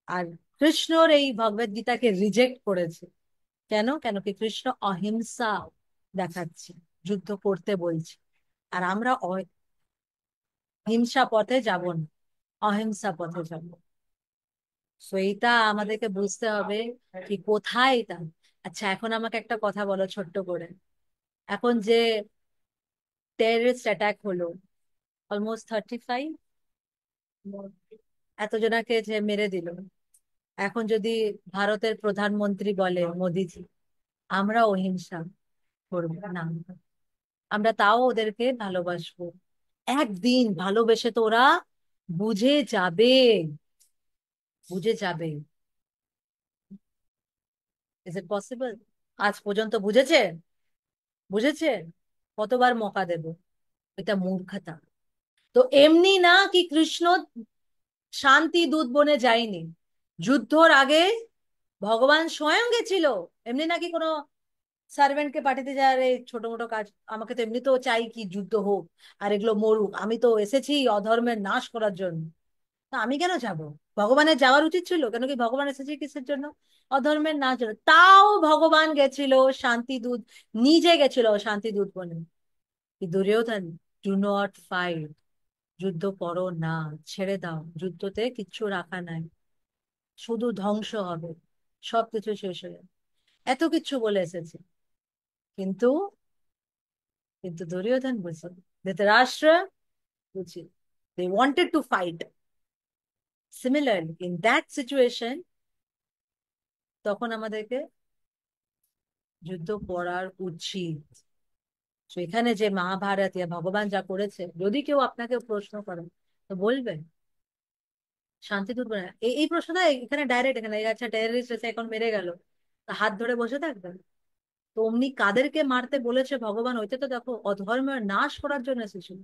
আর কৃষ্ণর এই ভগবদ গীতাকে রিজেক্ট করেছে। কেন? কেন কি কৃষ্ণ অহিংসা দেখাচ্ছে, যুদ্ধ করতে বলছে। আর আমরা হিংসা পথে যাব না, অহিংসা পথে যাব। তো এইটা আমাদেরকে বুঝতে হবে কি কোথায় তা। আচ্ছা, এখন আমাকে একটা কথা বলো ছোট্ট করে। এখন যে টেররিস্ট অ্যাটাক হলো, অলমোস্ট 35, এতজনাকে যে মেরে দিল, এখন যদি ভারতের প্রধানমন্ত্রী বলে, মোদিজি, আমরা অহিংসা করবো না, আমরা তাও ওদেরকে ভালোবাসবো, একদিন ভালোবেসে তো ওরা বুঝে যাবে, বুঝে যাবে। Is it possible? আজ পর্যন্ত বুঝেছে? বুঝেছে? কতবার মৌকা দেব? এটা মূর্খতা। তো এমনি না কি কৃষ্ণ শান্তি দূত বনে যায়নি, যুদ্ধর আগে ভগবান স্বয়ং গেছিল। এমনি নাকি কোনো সার্ভেন্টকে পাঠাতে যায়, আরে ছোট মোটো কাজ, আমাকে তো এমনিতেও চাই কি যুদ্ধ হোক আর এগুলো মরুক, আমি তো এসেছি অধর্মের নাশ করার জন্য। তা আমি কেন যাব? ভগবানের যাওয়ার উচিত ছিল, কেন কি ভগবান এসেছে কিসের জন্য? অধর্মের নাশ জন্য। তাও ভগবান গেছিল শান্তি দূত, নিজে গেছিল শান্তি দূত বনে। কি দুর্যোধন, ডু নট ফাইট, যুদ্ধ করো না, ছেড়ে দাও, যুদ্ধতে কিচ্ছু রাখা নাই, শুধু ধ্বংস হবে, সবকিছু শেষ হয়ে যাবে, এত কিছু বলে এসেছে। কিন্তু কিন্তু দুর্যোধন বুঝে, ধৃতরাষ্ট্র বুঝে, they wanted to fight. Similarly in that situation, তখন আমাদেরকে যুদ্ধ করার উচিত। তো এখানে যে মহাভারত ইয়া ভগবান যা করেছে, যদি কেউ আপনাকে প্রশ্ন করে তো বলবেন শান্তিদূত বলে এই এই প্রশ্নটা এখানে ডাইরেক্ট, এখানে এই আচ্ছা টেররিস্ট এসে এখন মেরে গেল, তা হাত ধরে বসে থাকবেন? তো অমনি কাদেরকে মারতে বলেছে ভগবান, ওইটা তো দেখো অধর্মের নাশ করার জন্য এসেছিল।